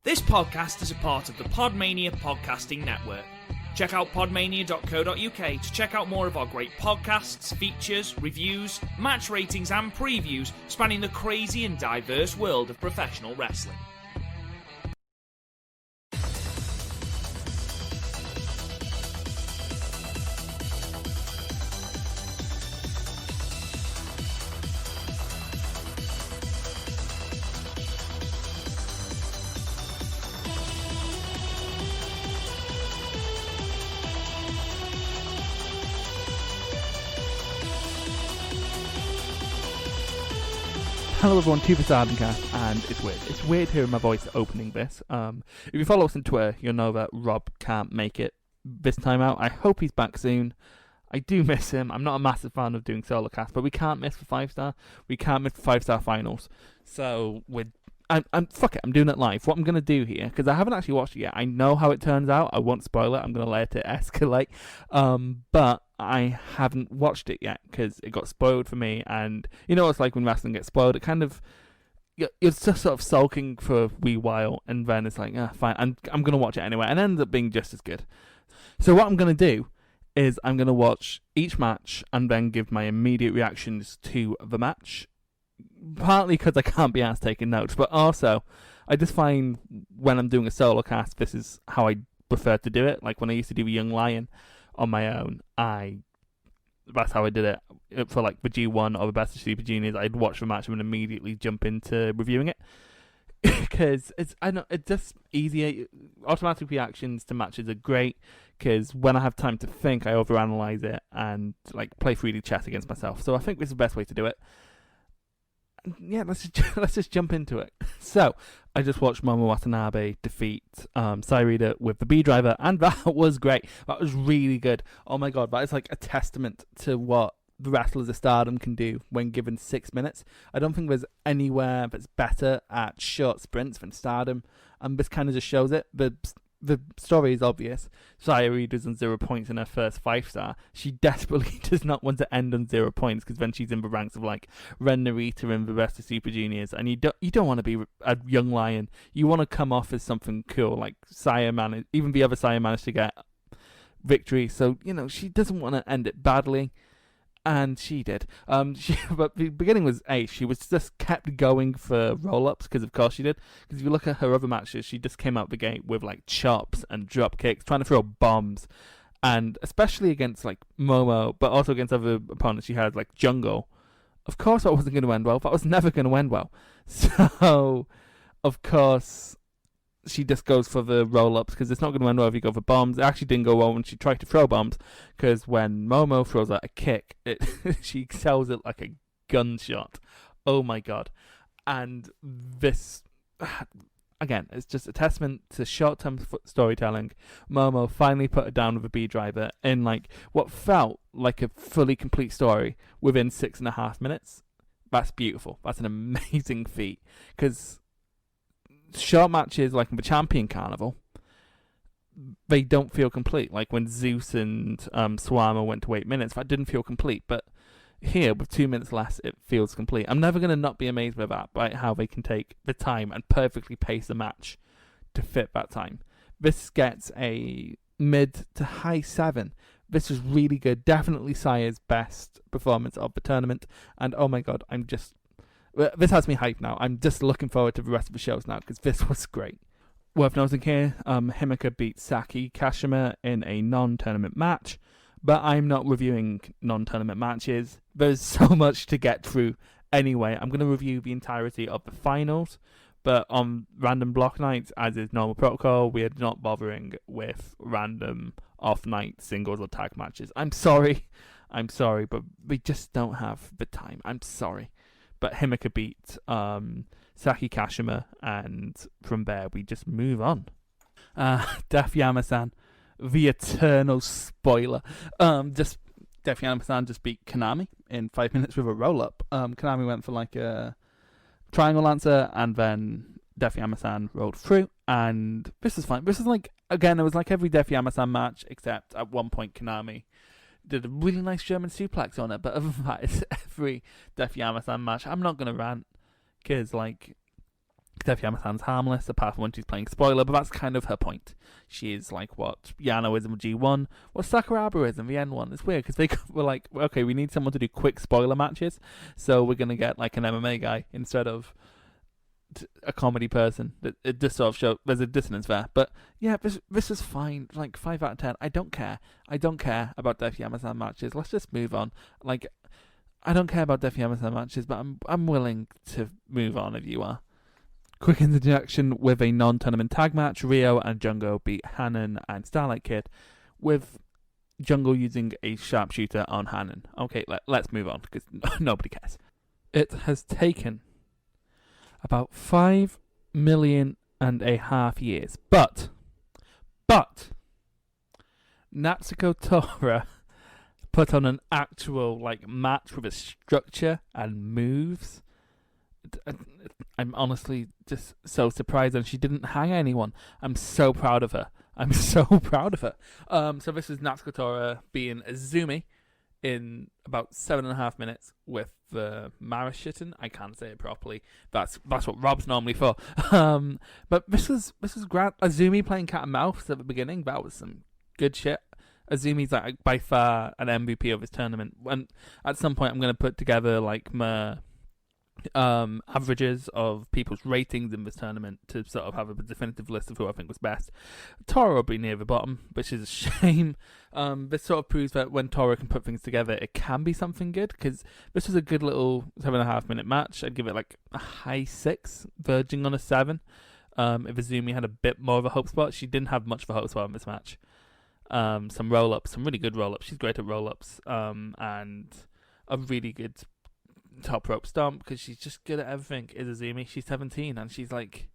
This podcast is a part of the Podmania podcasting network. Check out podmania.co.uk to check out more of our great podcasts, features, reviews, match ratings and previews spanning the crazy and diverse world of professional wrestling. Hello everyone, to the STARDOM cast, and it's weird. It's weird hearing my voice opening this. If you follow us on Twitter, you'll know that Rob can't make it this time out. I hope he's back soon. I do miss him. I'm not a massive fan of doing solo cast, but we can't miss the 5-star. We can't miss the 5-star finals. So fuck it, I'm doing it live. What I'm gonna do here, because I haven't actually watched it yet. I know how it turns out. I won't spoil it. I'm gonna let it escalate. But I haven't watched it yet because it got spoiled for me, and you know what it's like when wrestling gets spoiled. It kind of, you're just sort of sulking for a wee while, and then it's like, fine, I'm going to watch it anyway, and it ends up being just as good. So what I'm going to do is I'm going to watch each match and then give my immediate reactions to the match, partly because I can't be asked taking notes, but also I just find when I'm doing a solo cast, this is how I prefer to do it. Like when I used to do a Young Lion on my own, that's how I did it for like the G1 or the Best of Super Juniors. I'd watch the match and immediately jump into reviewing it because it's just easier. Automatic reactions to matches are great because when I have time to think, I overanalyze it and like play 3D chess against myself. So I think this is the best way to do it. Yeah, let's just jump into it. So I just watched Momo Watanabe defeat Sairida with the B driver, and that was great. That was really good. Oh my god, that is like a testament to what the wrestlers of Stardom can do when given 6 minutes. I don't think there's anywhere that's better at short sprints than Stardom, and this kind of just shows it. The story is obvious. Sairida's on 0 points in her first 5-star. She desperately does not want to end on 0 points because then she's in the ranks of like Ren Narita and the rest of Super Juniors, and you don't want to be a Young Lion. You want to come off as something cool. Like even the other Saya managed to get victory, so you know she doesn't want to end it badly. And she did. But the beginning was ace. She was just kept going for roll-ups, because of course she did. Because if you look at her other matches, she just came out the gate with like chops and drop kicks, trying to throw bombs. And especially against like Momo, but also against other opponents she had, like Jungle. Of course that wasn't going to end well. That was never going to end well. So, of course, she just goes for the roll-ups because it's not going to end well if you go for bombs. It actually didn't go well when she tried to throw bombs because when Momo throws out a kick, she sells it like a gunshot. Oh my god. And this, again, it's just a testament to short-term storytelling. Momo finally put her down with a B driver in like what felt like a fully complete story within 6.5 minutes. That's beautiful. That's an amazing feat because short matches like the Champion Carnival, they don't feel complete. Like when Zeus and Swama went to 8 minutes, that didn't feel complete. But here, with 2 minutes less, it feels complete. I'm never going to not be amazed by that, by how they can take the time and perfectly pace the match to fit that time. This gets a mid to high 7. This was really good. Definitely Saya's best performance of the tournament. And oh my god, this has me hyped now. I'm just looking forward to the rest of the shows now because this was great. Worth noting here, Himeka beat Saki Kashima in a non-tournament match, but I'm not reviewing non-tournament matches. There's so much to get through anyway. I'm going to review the entirety of the finals, but on random block nights, as is normal protocol, we are not bothering with random off-night singles or tag matches. I'm sorry, but we just don't have the time. I'm sorry. But Himeka beat Saki Kashima, and from there we just move on. Def Yama-san, the eternal spoiler. Def Yama-san just beat Konami in 5 minutes with a roll-up. Konami went for like a triangle answer, and then Def Yama-san rolled through, and this is fine. This is like, again, it was like every Def Yama-san match, except at one point Konami did a really nice German suplex on it, but other than that, it's every Def Yama-san match. I'm not going to rant, because, like, Dev Yamasan's harmless, apart from when she's playing spoiler, but that's kind of her point. She is like what Yano is in the G1, what Sakuraba is in the N1. It's weird because they were like, okay, we need someone to do quick spoiler matches, so we're going to get like an MMA guy instead of a comedy person. It just sort of shows there's a dissonance there. But yeah, this is fine. Like 5 out of 10. I don't care about Dev Yamasan matches. Let's just move on. Like, I don't care about Dev Yamasan matches, but I'm willing to move on if you are. Quick interjection with a non-tournament tag match. Rio and Jungle beat Hanan and Starlight Kid, with Jungle using a sharpshooter on Hanan. Okay, let's move on because nobody cares. It has taken about 5.5 million years, but Natsuko Tora put on an actual like match with a structure and moves. I'm honestly just so surprised, and she didn't hang anyone. I'm so proud of her. So this is Natsuko Tora being Azumi in about 7.5 minutes with Marashitten. I can't say it properly. That's what Rob's normally for. But this was great. Azumi playing cat and mouse at the beginning. That was some good shit. Azumi's like by far an MVP of his tournament. And at some point, I'm going to put together like my averages of people's ratings in this tournament to sort of have a definitive list of who I think was best. Tora will be near the bottom, which is a shame. This sort of proves that when Tora can put things together, it can be something good, because this was a good little 7.5 minute match. I'd give it like a high 6, verging on a 7. If Azumi had a bit more of a hope spot, she didn't have much of a hope spot in this match. Some roll-ups, some really good roll-ups. She's great at roll-ups, and a really good top rope stomp, because she's just good at everything. Is Azumi? She's 17 and she's like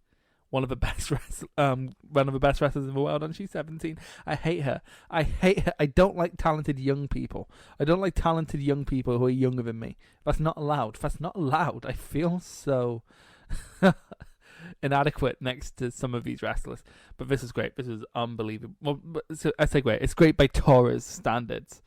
one of the best wrestlers in the world, and she's 17. I hate her. I don't like talented young people. I don't like talented young people who are younger than me. That's not allowed. I feel so inadequate next to some of these wrestlers. But this is great. This is unbelievable. Well, so I say great. It's great by Tora's standards.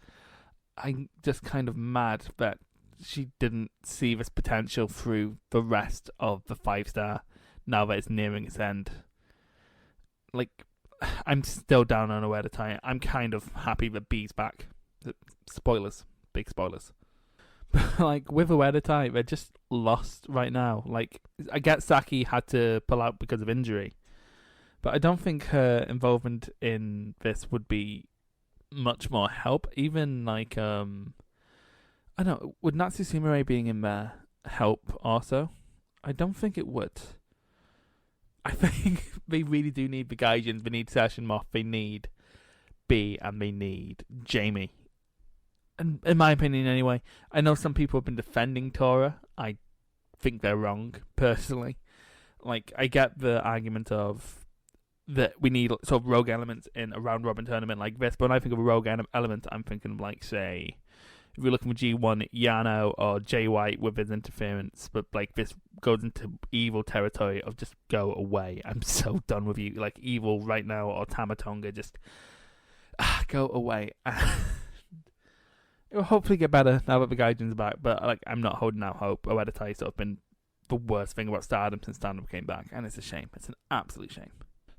I'm just kind of mad that she didn't see this potential through the rest of the 5-star now that it's nearing its end. Like, I'm still down on Aware to Tie. I'm kind of happy that B's back. Spoilers. Big spoilers. But, like, with Aware to Tie, they're just lost right now. Like, I get Saki had to pull out because of injury, but I don't think her involvement in this would be much more help. Even, like, I don't know, would Natsu Sumire being in there help also? I don't think it would. I think they really do need the Gaijins. They need Session Moth. They need B, and they need Jamie. And in my opinion, anyway, I know some people have been defending Tora. I think they're wrong, personally. Like, I get the argument of that we need sort of rogue elements in a round-robin tournament like this, but when I think of a rogue element, I'm thinking of, like, say, if you're looking for G1, Yano or Jay White with his interference, but like this goes into evil territory of just go away. I'm so done with you. Like evil right now, or Tamatonga, just go away. It will hopefully get better now that the Gaijin's back, but like I'm not holding out hope. Oedatai sort of been the worst thing about Stardom since Stardom came back, and it's a shame. It's an absolute shame.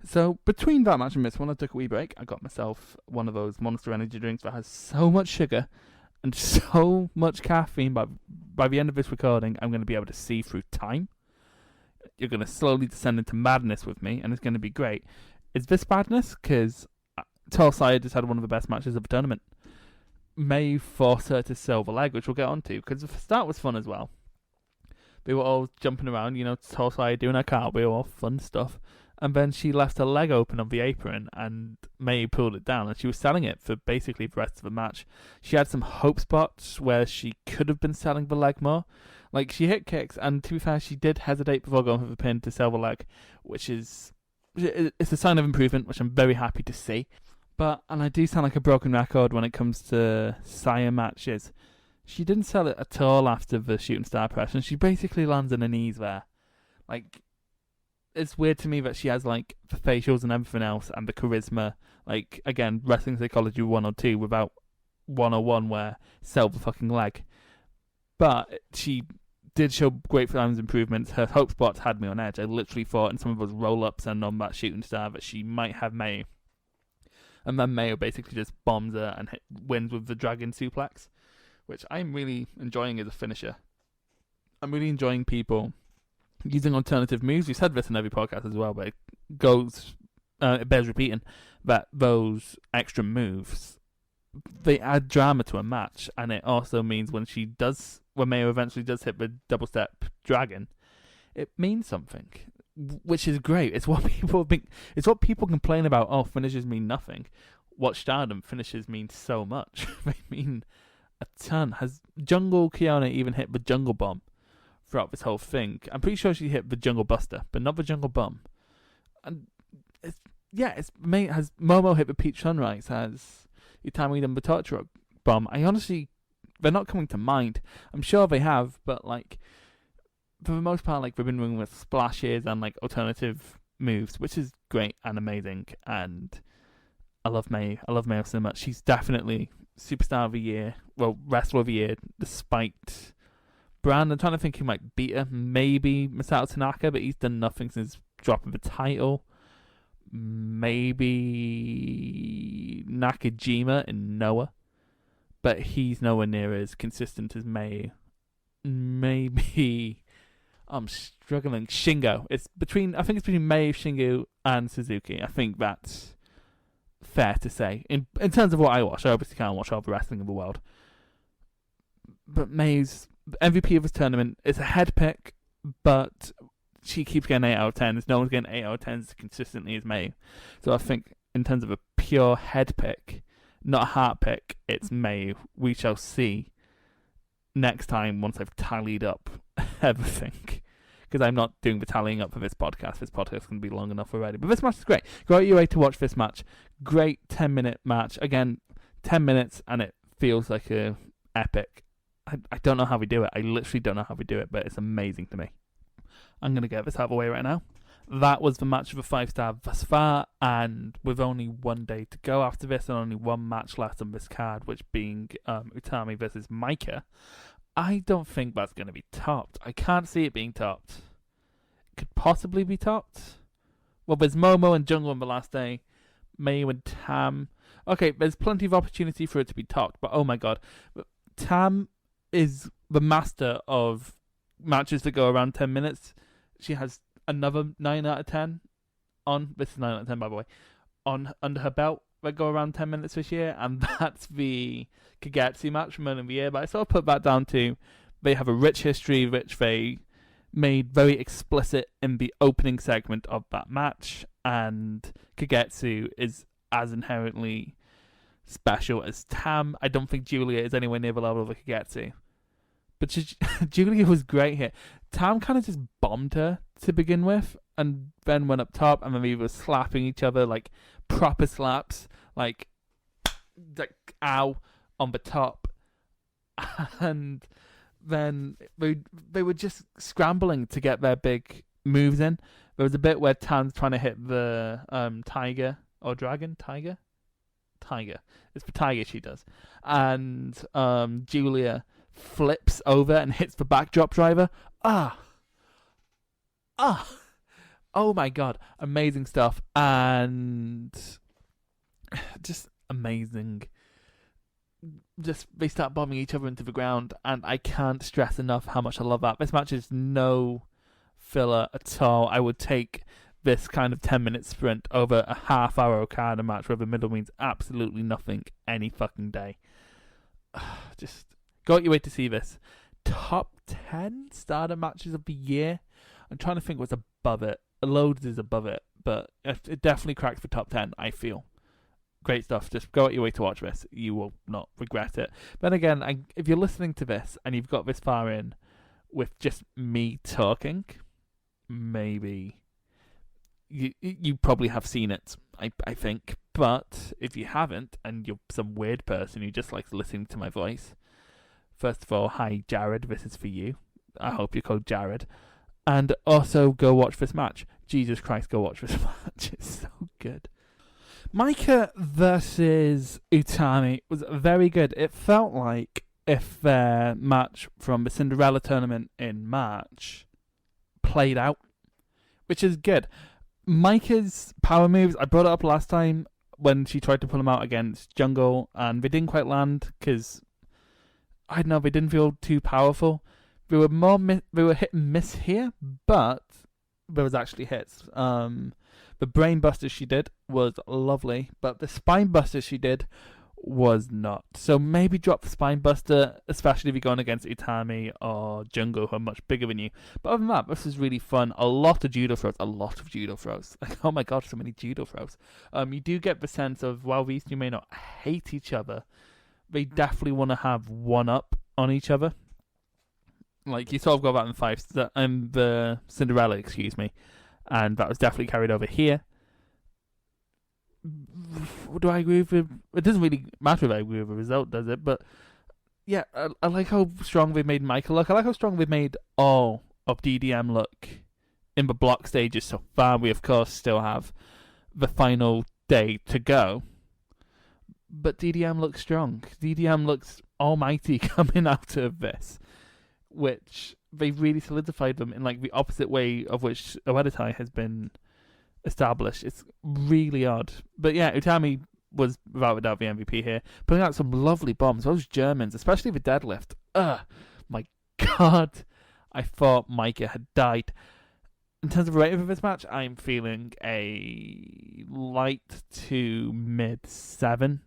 So between that match and this one, I took a wee break. I got myself one of those Monster Energy drinks that has so much sugar and so much caffeine, but by the end of this recording, I'm going to be able to see through time. You're going to slowly descend into madness with me, and it's going to be great. Is this madness? Because Tulsaya just had one of the best matches of the tournament. May force her to silver leg, which we'll get onto, because the start was fun as well. They were all jumping around, Tulsaya doing her cartwheel, all fun stuff. And then she left her leg open on the apron, and May pulled it down, and she was selling it for basically the rest of the match. She had some hope spots where she could have been selling the leg more. Like, she hit kicks, and to be fair, she did hesitate before going for the pin to sell the leg, which is... it's a sign of improvement, which I'm very happy to see. And I do sound like a broken record when it comes to Saya matches. She didn't sell it at all after the shooting star press, and she basically lands on her knees there. Like... it's weird to me that she has, like, the facials and everything else and the charisma. Like, again, wrestling psychology 102 without 101 where sell the fucking leg. But she did show great times improvements. Her hope spots had me on edge. I literally thought in some of those roll-ups and on that shooting star that she might have Mayu. And then Mayu basically just bombs her and wins with the dragon suplex, which I'm really enjoying as a finisher. I'm really enjoying people using alternative moves. We've said this in every podcast as well, but it bears repeating that those extra moves, they add drama to a match, and it also means when Mayu eventually does hit the double step dragon, it means something, which is great. It's what people complain about. Oh, finishes mean nothing. Watch Stardom, finishes mean so much. They mean a ton. Has Jungle Kiona even hit the jungle bomb throughout this whole thing? I'm pretty sure she hit the jungle buster, but not the jungle bomb. And has Momo hit the peach sunrise? Has Utami done the torture bomb? They're not coming to mind. I'm sure they have, but like for the most part, like they've been running with splashes and like alternative moves, which is great and amazing. And I love Mayu. I love Mayu so much. She's definitely superstar of the year. Well, wrestler of the year, despite Brand. I'm trying to think who might beat her. Maybe Masato Tanaka, but he's done nothing since dropping the title. Maybe Nakajima in Noah, but he's nowhere near as consistent as Mayu. Maybe I'm struggling. Shingo. I think it's between Mayu, Shingo, and Suzuki. I think that's fair to say. In terms of what I watch, I obviously can't watch all the wrestling in the world. But Mayu's MVP of this tournament is a head pick, but she keeps getting 8 out of 10. No one's getting 8 out of 10 as consistently as Mayu. So I think in terms of a pure head pick, not a heart pick, it's Mayu. We shall see next time once I've tallied up everything. Because I'm not doing the tallying up for this podcast. This podcast is going to be long enough already. But this match is great. Go out your way to watch this match. Great 10-minute match. Again, 10 minutes and it feels like a epic. I don't know how we do it. I literally don't know how we do it, but it's amazing to me. I'm going to get this out of the way right now. That was the match of a 5-star thus far, and with only one day to go after this and only one match left on this card, which being Utami versus Micah, I don't think that's going to be topped. I can't see it being topped. It could possibly be topped. Well, there's Momo and Jungle on the last day. Mayu and Tam. Okay, there's plenty of opportunity for it to be topped, but oh my god. Tam is the master of matches that go around 10 minutes. She has another 9 out of 10 on. This is 9 out of 10, by the way. Under her belt that go around 10 minutes this year, and that's the Kagetsu match from earlier in the year. But I sort of put that down to they have a rich history, which they made very explicit in the opening segment of that match, and Kagetsu is as inherently special as Tam. I don't think Julia is anywhere near the level of a Kagetsu. But Julia was great here. Tam kind of just bombed her to begin with, and then went up top, and then we were slapping each other, like proper slaps, like ow, on the top. And then they were just scrambling to get their big moves in. There was a bit where Tam's trying to hit the tiger or dragon. Tiger. It's the tiger she does. And Julia flips over and hits the backdrop driver. Oh my god, amazing stuff. And just amazing. Just they start bombing each other into the ground, and I can't stress enough how much I love that. This match is no filler at all. I would take this kind of 10-minute sprint over a half-hour Okada match where the middle means absolutely nothing any fucking day. Just go out your way to see this. Top 10 Stardom matches of the year? I'm trying to think what's above it. Loads is above it, but it definitely cracks the top 10, I feel. Great stuff. Just go out your way to watch this. You will not regret it. Then again, if you're listening to this and you've got this far in with just me talking, maybe you probably have seen it, I think. But if you haven't, and you're some weird person who just likes listening to my voice, first of all, hi Jared, this is for you. I hope you're called Jared. And also go watch this match. Jesus Christ, go watch this match. It's so good. Micah versus Utami was very good. It felt like if their match from the Cinderella tournament in March played out, which is good. Micah's power moves, I brought it up last time when she tried to pull them out against Jungle, and they didn't quite land because, I don't know, they didn't feel too powerful. They were they were hit and miss here, but there was actually hits. The brain buster she did was lovely, but the spine buster she did was not. So maybe drop the spine buster, especially if you're going against Utami or Jungle, who are much bigger than you. But other than that, this is really fun. A lot of judo throws. Like, oh my god, so many judo throws. You do get the sense of, while these two may not hate each other, they definitely want to have one up on each other. Like, you sort of got that in the Cinderella, and that was definitely carried over here. Do I agree with it? It doesn't really matter if I agree with the result, does it? But yeah, I like how strong they've made Michael look. I like how strong they've made all of DDM look in the block stages so far. We, of course, still have the final day to go. But DDM looks strong. DDM looks almighty coming out of this, which they've really solidified them in like the opposite way of which Oeditai has been established. It's really odd. But yeah, Utami was without a doubt the MVP here, putting out some lovely bombs. Those Germans, especially the deadlift. My god, I thought Micah had died. In terms of rating for this match, I'm feeling a light to mid 7.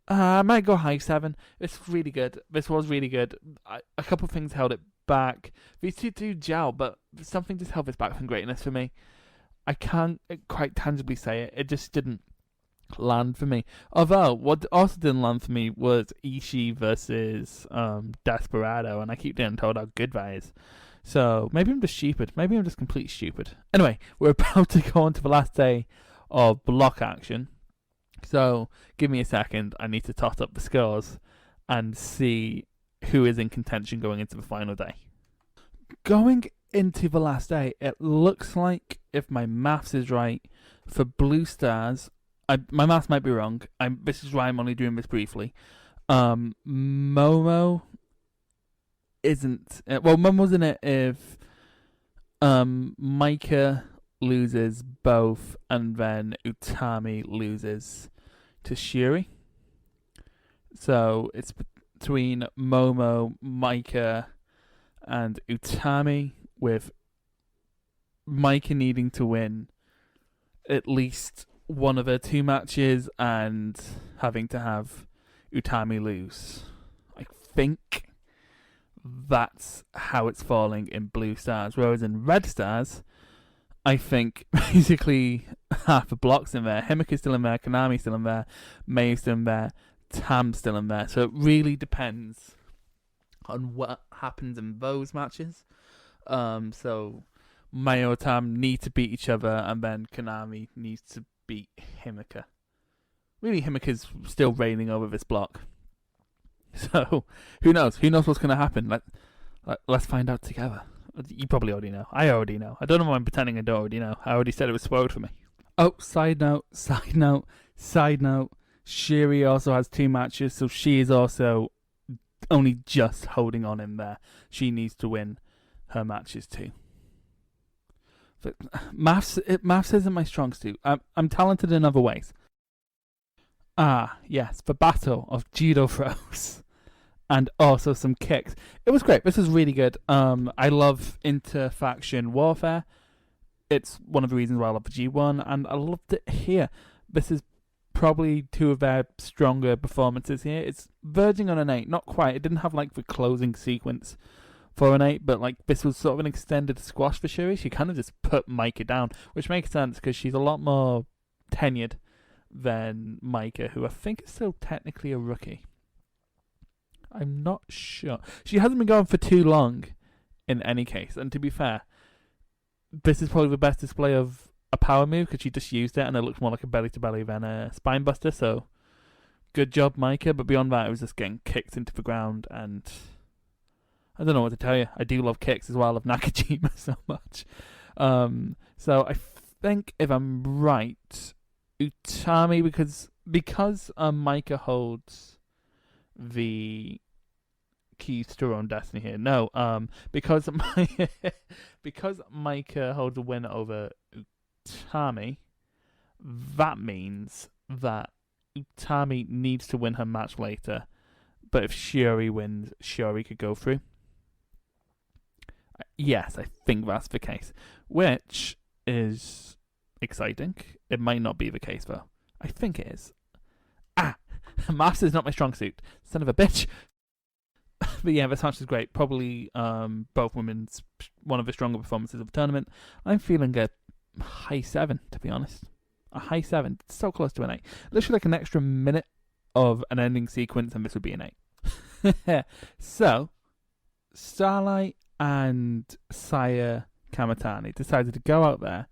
I might go high 7. This was really good. A couple of things held it back. These two do gel, but something just held this back from greatness for me. I can't quite tangibly say it. It just didn't land for me. Although, what also didn't land for me was Ishii versus Desperado, and I keep getting told how good that is. So, maybe I'm just stupid. Maybe I'm just completely stupid. Anyway, we're about to go on to the last day of block action. So, give me a second. I need to tot up the scores and see who is in contention going into the final day. Going into the last day, it looks like, if my maths is right, for Blue Stars, my maths might be wrong. This is why I'm only doing this briefly. Momo isn't. Well, Momo's in it if Micah loses both, and then Utami loses to Shuri. So it's between Momo, Micah, and Utami, with Micah needing to win at least one of her 2 matches and having to have Utami lose. I think that's how it's falling in Blue Stars. Whereas in Red Stars, I think basically half the block's in there. Himika's still in there, Konami's still in there, May's still in there, Tam's still in there. So it really depends on what happens in those matches. So Mayo or Tam need to beat each other, and then Konami needs to beat Himika. Really, Himika's still reigning over this block. So, who knows? Who knows what's going to happen? Let's find out together. You probably already know. I already know. I don't know why I'm pretending I don't already know. I already said it was spoiled for me. Oh, side note. Shiri also has 2 matches, so she is also only just holding on in there. She needs to win her matches too. But maths isn't my strong suit. I'm talented in other ways. Yes, the battle of judo throws. And also some kicks. It was great. This is really good. I love inter-faction warfare. It's one of the reasons why I love the G1, and I loved it here. This is probably 2 of their stronger performances here. It's verging on an 8. Not quite. It didn't have like the closing sequence for an 8, but like this was sort of an extended squash for Shuri. She kind of just put Micah down, which makes sense because she's a lot more tenured than Micah, who I think is still technically a rookie. I'm not sure. She hasn't been going for too long in any case. And to be fair, this is probably the best display of a power move because she just used it and it looks more like a belly-to-belly than a spine buster. So, good job, Micah. But beyond that, it was just getting kicked into the ground. And I don't know what to tell you. I do love kicks as well. I love Nakajima so much. So, I think if I'm right, Utami, because Micah holds the keys to her own destiny here. No, because because Micah holds a win over Utami, that means that Utami needs to win her match later. But if Shiori wins, Shiori could go through. Yes, I think that's the case, which is exciting. It might not be the case though. I think it is. Maths is not my strong suit. Son of a bitch. But yeah, this match is great. Probably both women's one of the stronger performances of the tournament. I'm feeling a high 7, to be honest. A high 7. It's so close to an 8. Literally like an extra minute of an ending sequence, and this would be an 8. So, Starlight and Saya Kamatani decided to go out there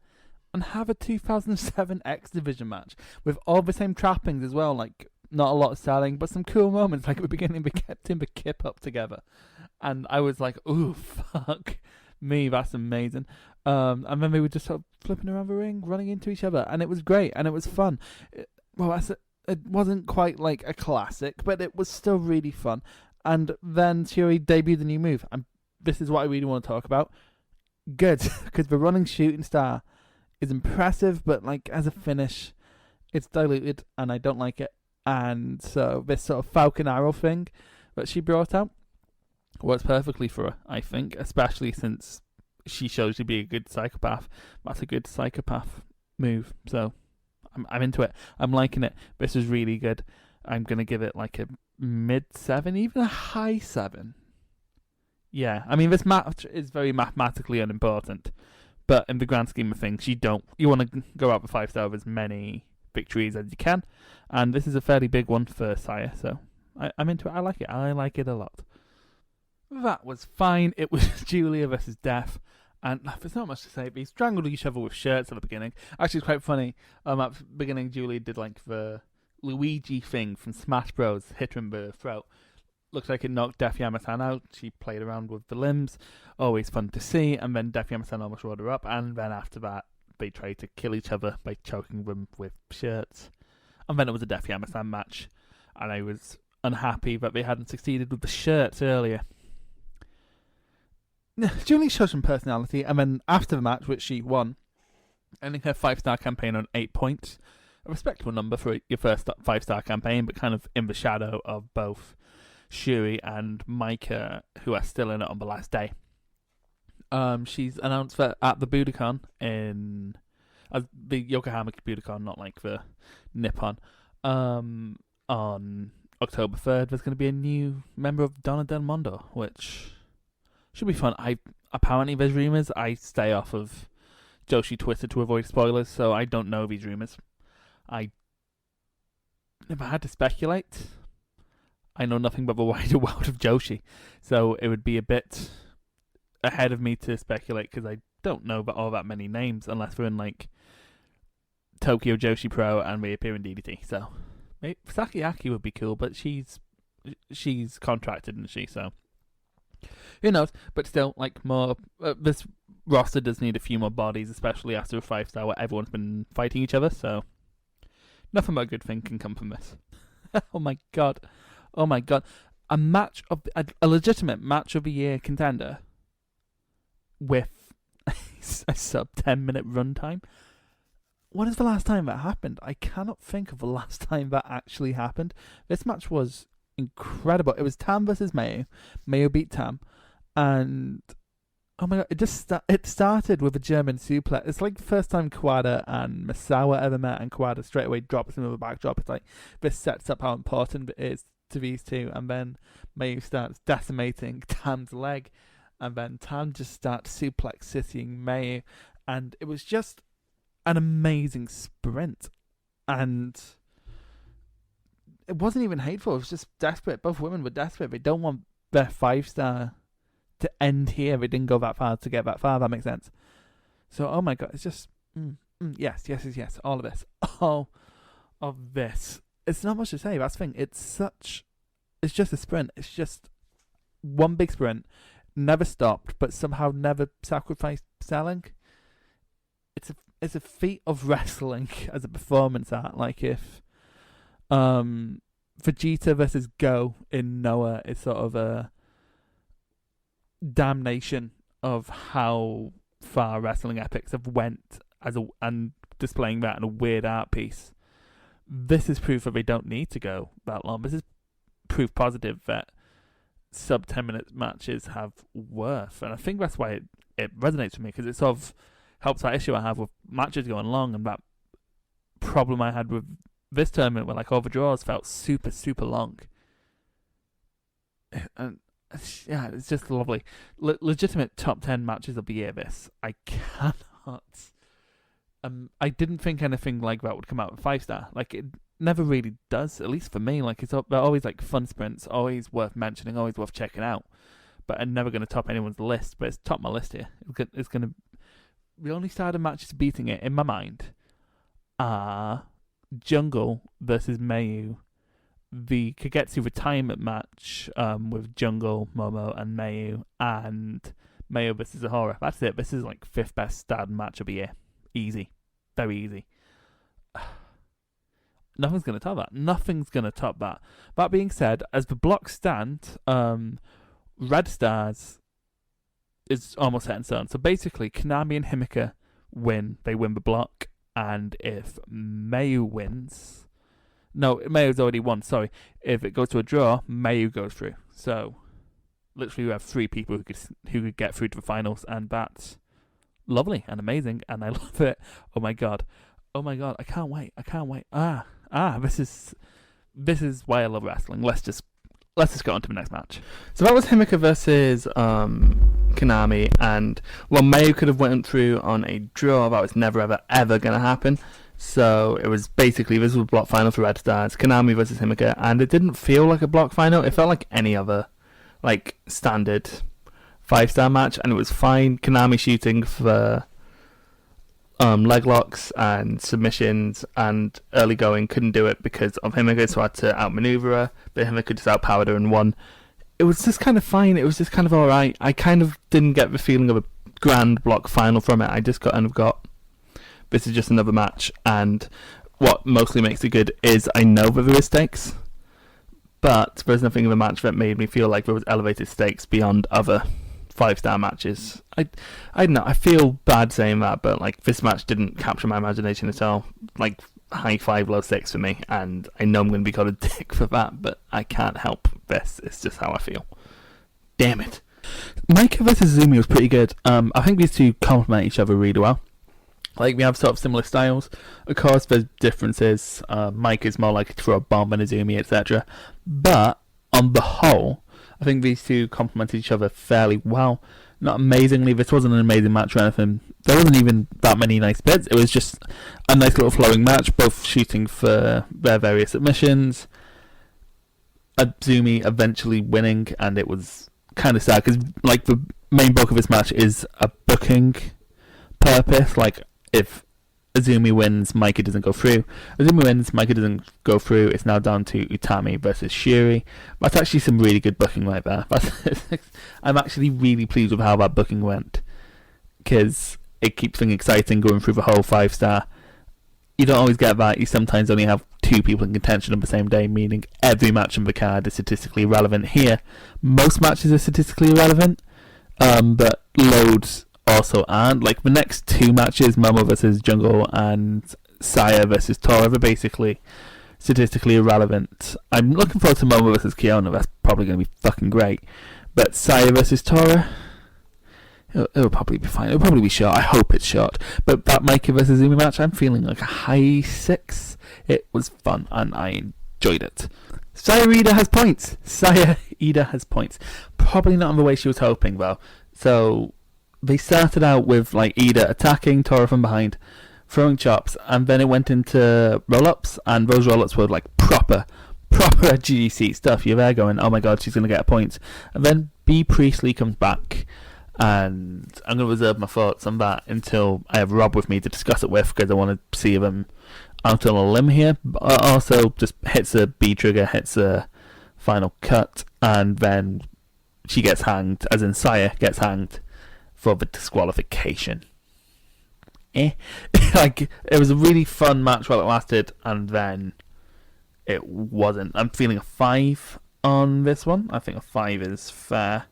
and have a 2007 X Division match with all the same trappings as well, like not a lot of selling, but some cool moments, like at the beginning we kept him the kip up together. And I was like, ooh, fuck me, that's amazing. And then we were just sort of flipping around the ring, running into each other, and it was great, and it was fun. It wasn't quite like a classic, but it was still really fun. And then Shiori debuted a new move, and this is what I really want to talk about. Good, because the running shooting star is impressive, but like as a finish, it's diluted, and I don't like it. And so this sort of Falcon Arrow thing that she brought out works perfectly for her, I think, especially since she shows to be a good psychopath. That's a good psychopath move, so I'm into it. I'm liking it. This is really good. I'm going to give it like a mid-7, even a high 7. Yeah, I mean, this match is very mathematically unimportant, but in the grand scheme of things, you want to go out with 5-star with as many victories as you can, and this is a fairly big one for Saya, so I'm into it. I like it a lot. That was fine. It was Julia versus Death, and there's not much to say. They strangled each other with shirts at the beginning. Actually, it's quite funny. At the beginning, Julia did like the Luigi thing from Smash Bros. Hit her in the throat. Looks like it knocked Def Yamatan out. She played around with the limbs. Always fun to see. And then Def Yamatan almost rolled her up. And then after that, they tried to kill each other by choking them with shirts. And then it was a Def Yamatan match. And I was unhappy that they hadn't succeeded with the shirts earlier. Julie showed some personality. And then after the match, which she won, ending her 5-star campaign on 8 points. A respectable number for your first 5-star campaign, but kind of in the shadow of both Shuri and Micah, who are still in it on the last day. She's announced that at the Budokan the Yokohama Budokan, not like the Nippon, on October 3rd, there's going to be a new member of Donna Del Mondo, which should be fun. Apparently there's rumours. I stay off of Joshi Twitter to avoid spoilers, so I don't know these rumours. If I had to speculate, I know nothing but the wider world of Joshi, so it would be a bit ahead of me to speculate because I don't know about all that many names unless we're in like Tokyo Joshi Pro and we appear in DDT. So maybe Sakiaki would be cool, but she's contracted, isn't she? So who knows? But still, like more this roster does need a few more bodies, especially after a 5-star where everyone's been fighting each other. So nothing but a good thing can come from this. Oh my god. A legitimate match of the year contender with a sub 10-minute runtime. When is the last time that happened? I cannot think of the last time that actually happened. This match was incredible. It was Tam versus Mayu. Mayu beat Tam, and oh my god, it started with a German suplex. It's like the first time Kawada and Misawa ever met, and Kawada straight away drops him with a backdrop. It's like this sets up how important it is to these two, and then Mayu starts decimating Tam's leg, and then Tam just starts suplex citying Mayu, and it was just an amazing sprint, and it wasn't even hateful. It was just desperate. Both women were desperate. They don't want their 5-star to end here. They didn't go that far to get that far. That makes sense. So, oh my god, it's just yes. All of this, all of this. It's not much to say. That's the thing. It's just a sprint. It's just one big sprint, never stopped, but somehow never sacrificed selling. It's a feat of wrestling as a performance art. Like if Vegeta versus Go in Noah is sort of a damnation of how far wrestling epics have went and displaying that in a weird art piece. This is proof that they don't need to go that long. This is proof positive that sub 10-minute matches have worth, and I think that's why it resonates with me, because it sort of helps that issue I have with matches going long, and that problem I had with this tournament where like all the draws felt super long. And yeah, it's just lovely. Legitimate top 10 matches of the year. This I cannot. I didn't think anything like that would come out with 5-star. Like, it never really does, at least for me. Like, they're always like fun sprints, always worth mentioning, always worth checking out. But I'm never going to top anyone's list. But it's top my list here. It's going to. The only Stardom matches beating it in my mind are Jungle versus Mayu, the Kagetsu retirement match with Jungle, Momo, and Mayu, and Mayu versus Ahura. That's it. This is like 5th best Stardom match of the year. Easy. Very easy. Nothing's going to top that. Nothing's going to top that. That being said, as the blocks stand, Red Stars is almost set in stone. So basically, Konami and Himika win. They win the block. And if Mayu wins... No, Mayu's already won, sorry. If it goes to a draw, Mayu goes through. So, literally we have 3 people who could get through to the finals, and that's lovely and amazing, and I love it. Oh my god, I can't wait. This is why I love wrestling. Let's just go on to the next match. So that was Himika versus Konami, and well, Mayu could have went through on a draw. That was never ever gonna happen. So it was basically, this was a block final for Red Stars, Konami versus Himika, and it didn't feel like a block final. It felt like any other like standard 5-star match, and it was fine. Konami shooting for leg locks and submissions, and early going couldn't do it because of Himika, so I had to outmaneuver her, but Himika just outpowered her and won. It was just kind of fine. It was just kind of alright. I kind of didn't get the feeling of a grand block final from it. I just got this is just another match, and what mostly makes it good is I know that there is stakes, but there's nothing in the match that made me feel like there was elevated stakes beyond other 5-star matches. I don't know, I feel bad saying that, but like, this match didn't capture my imagination at all. Like, high 5, low 6 for me, and I know I'm going to be called a dick for that, but I can't help this. It's just how I feel. Damn it. Maika versus Zumi was pretty good. I think these two complement each other really well. Like, we have sort of similar styles. Of course, there's differences. Mike is more likely to throw a bomb than Izumi, etc. But, on the whole, I think these two complemented each other fairly well. Not amazingly, this wasn't an amazing match or anything. There wasn't even that many nice bits. It was just a nice little flowing match, both shooting for their various submissions. Izumi eventually winning, and it was kind of sad, because like, the main bulk of this match is a booking purpose. Like, if Izumi wins, Maika doesn't go through. Izumi wins, Maika doesn't go through. It's now down to Utami versus Shuri. That's actually some really good booking right there. I'm actually really pleased with how that booking went, because it keeps things exciting going through the whole 5-star. You don't always get that. You sometimes only have 2 people in contention on the same day, meaning every match on the card is statistically relevant. Here, most matches are statistically irrelevant, but loads also aren't. Like, the next 2 matches, Momo versus Jungle and Saya versus Tora, are basically statistically irrelevant. I'm looking forward to Momo versus Kiona. That's probably going to be fucking great. But Saya versus Tora, it'll probably be fine. It'll probably be short. I hope it's short. But that Maika versus Zumi match, I'm feeling like a high 6. It was fun, and I enjoyed it. Saya Iida has points. Probably not in the way she was hoping, though. So they started out with like Iida attacking Tora from behind, throwing chops, and then it went into roll-ups, and those roll-ups were like proper GDC stuff. You're there going, oh my god, she's going to get a point. And then B. Priestley comes back, and I'm going to reserve my thoughts on that until I have Rob with me to discuss it with, because I want to see them out on a limb here. But also just hits a B trigger, hits a final cut, and then she gets hanged, as in Saya gets hanged for the disqualification. Like, it was a really fun match while it lasted, and then it wasn't. I'm feeling a 5 on this one. I think a 5 is fair.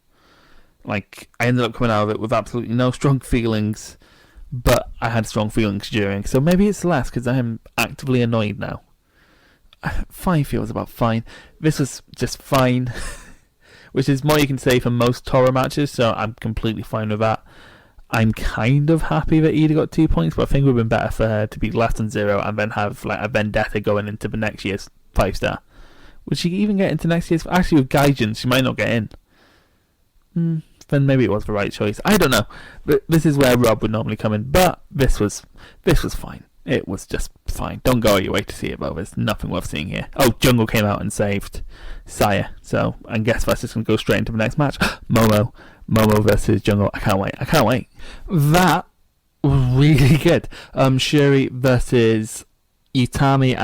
Like, I ended up coming out of it with absolutely no strong feelings, but I had strong feelings during. So maybe it's less because I am actively annoyed now. 5 feels about fine. This was just fine, which is more you can say for most Toro matches, so I'm completely fine with that. I'm kind of happy that Ida got 2 points, but I think it would have been better for her to be less than 0 and then have like a vendetta going into the next year's 5-star. Would she even get into next year's? Actually, with Gaijin, she might not get in. Then maybe it was the right choice. I don't know. But this is where Rob would normally come in. But this was fine. It was just fine. Don't go out your way to see it, though. There's nothing worth seeing here. Oh, Jungle came out and saved Saya. So, I guess that's just going to go straight into the next match. Momo versus Jungle. I can't wait. That was really good. Shuri versus Utami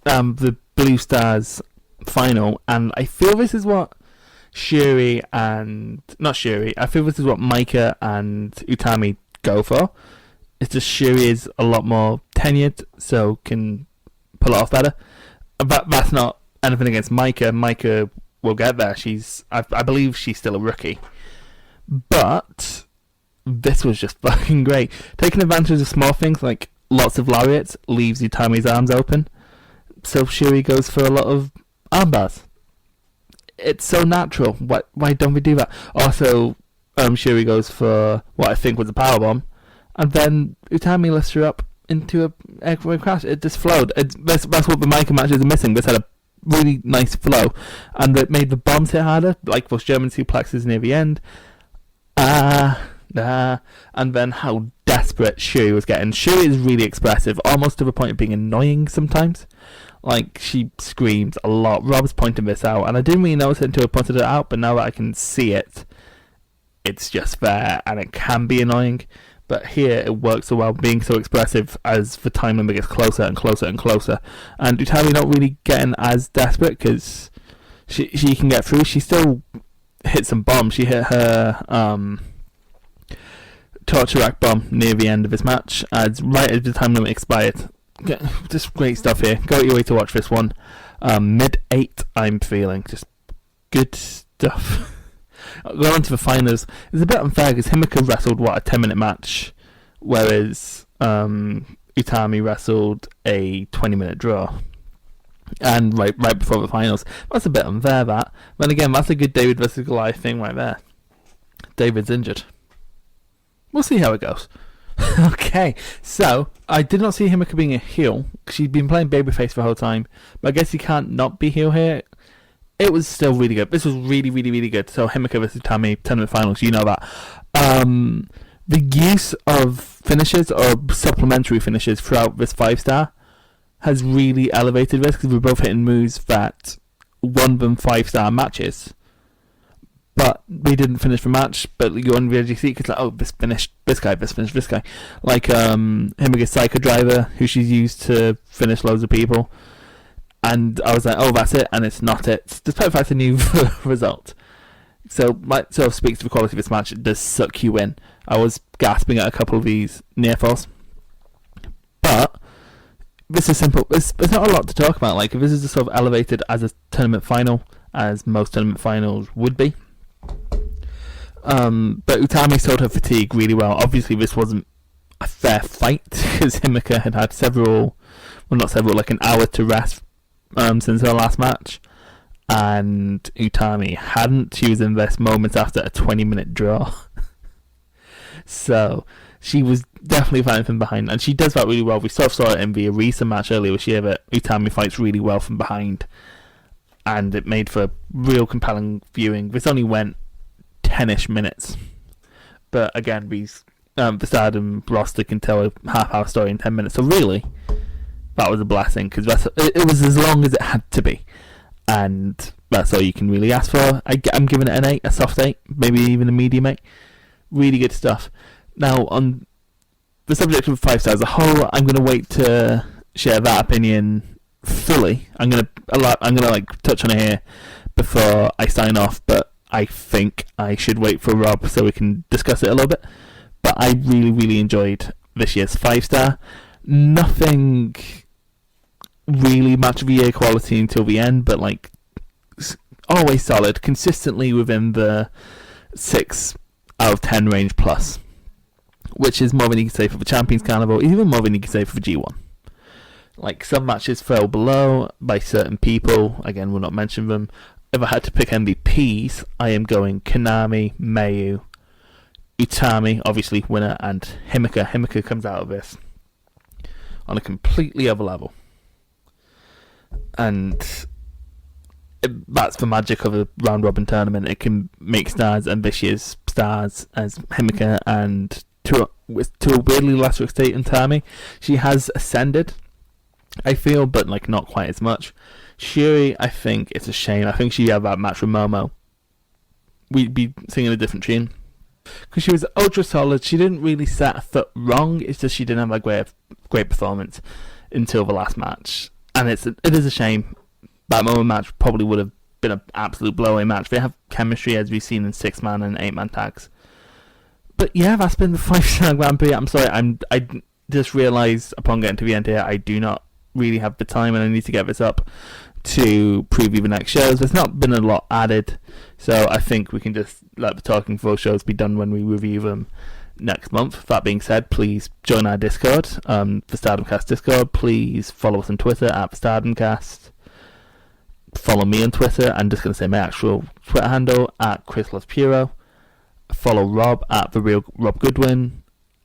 and the Blue Stars final. And I feel this is what I feel this is what Micah and Utami go for. It's just Shuri is a lot more tenured, so can pull it off better. But that's not anything against Micah. Micah will get there. I believe she's still a rookie. But this was just fucking great. Taking advantage of small things like lots of lariats leaves Utami's arms open. So Shuri goes for a lot of arm bars. It's so natural. Why don't we do that? Also, Shuri goes for what I think was a powerbomb. And then Utami lifts her up into a airway crash. It just flowed. That's what the Micah matches are missing. This had a really nice flow. And it made the bombs hit harder, like those German suplexes near the end. And then how desperate Shuri was getting. Shuri is really expressive, almost to the point of being annoying sometimes. Like, she screams a lot. Rob's pointing this out, and I didn't really notice it until I pointed it out, but now that I can see it, it's just there, and it can be annoying. But here it works so well, being so expressive as the time limit gets closer and closer and closer. And Utami not really getting as desperate because she can get through. She still hit some bombs. She hit her torture rack bomb near the end of this match, right as the time limit expired. Just great stuff here. Go out your way to watch this one. Mid-8, I'm feeling. Just good stuff. Going on to the finals, it's a bit unfair because Himeka wrestled, a 10-minute match, whereas Utami wrestled a 20-minute draw. And right before the finals. That's a bit unfair, that. Then again, that's a good David versus Goliath thing right there. David's injured. We'll see how it goes. Okay, so I did not see Himeka being a heel. She'd been playing babyface the whole time, but I guess he can't not be heel here. It was still really good. This was really, really, really good. So Himeka versus Utami, 10-minute finals, you know that. The use of finishes or supplementary finishes throughout this 5-star has really elevated this because we're both hitting moves that won them 5-star matches. But we didn't finish the match, but you on the edge of your seat because this finished this guy. Like Himeka's Psycho Driver, who she's used to finish loads of people. And I was like, oh, that's it, and it's not it. Despite the fact I knew the result. So it sort of speaks to the quality of this match. It does suck you in. I was gasping at a couple of these near falls. But this is simple. There's not a lot to talk about. Like, this is just sort of elevated as a tournament final, as most tournament finals would be. But Utami sold her fatigue really well. Obviously, this wasn't a fair fight because Himeka had like an hour to rest since her last match, and Utami hadn't. She was in this moments after a 20-minute draw. So she was definitely fighting from behind, and she does that really well. We sort of saw it in the Arisa match earlier this year, but Utami fights really well from behind, and it made for real compelling viewing. This only went 10-ish minutes, but again, the Stardom roster can tell a half-hour story in 10 minutes, so really that was a blessing because it was as long as it had to be, and that's all you can really ask for. I'm giving it an 8, a soft 8, maybe even a medium 8. Really good stuff. Now, on the subject of 5 stars as a whole, I'm going to wait to share that opinion fully. I'm going to touch on it here before I sign off, but I think I should wait for Rob so we can discuss it a little bit. But I really, really enjoyed this year's 5-star. Nothing really match of the year quality until the end, but like always solid, consistently within the 6 out of 10 range plus, which is more than you can say for the Champions Carnival, even more than you can say for the G1. Like, some matches fell below by certain people, again, we'll not mention them. If I had to pick MVPs, I am going Konami, Mayu, Utami, obviously winner, and Himika. Himika comes out of this on a completely other level. And that's the magic of a round robin tournament. It can make stars, and this year's stars as Himika, and to a weirdly lesser extent Utami. She has ascended, I feel, but like not quite as much. Shuri, I think it's a shame. I think she had that match with Momo. We'd be singing a different tune. Because she was ultra solid. She didn't really set a foot wrong. It's just she didn't have a great performance until the last match. And it is a shame. That Momo match probably would have been an absolute blow-away match. They have chemistry, as we've seen in 6-man and 8-man tags. But yeah, that's been the 5-star Grand Prix. I'm sorry, I just realised upon getting to the end here, I do not really have the time, and I need to get this up to preview the next shows. There's not been a lot added, so I think we can just let the talking for shows be done when we review them next month. That being said, please join our Discord, the StardomCast Discord. Please follow us on Twitter at the StardomCast. Follow me on Twitter. I'm just going to say my actual Twitter handle at Chris Loves Puro. Follow Rob at the real Rob Goodwin.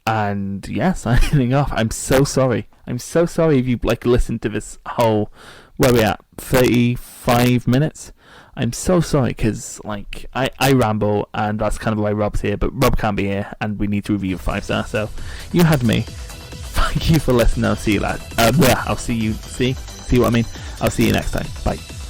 And yes, signing off. I'm so sorry if you listened to this whole, where we at, 35 minutes. I'm so sorry, because I ramble, and that's kind of why Rob's here, but Rob can't be here, and we need to review 5-star, so you had me. Thank you for listening. I'll see you later. I'll see you. See what I mean? I'll see you next time. Bye.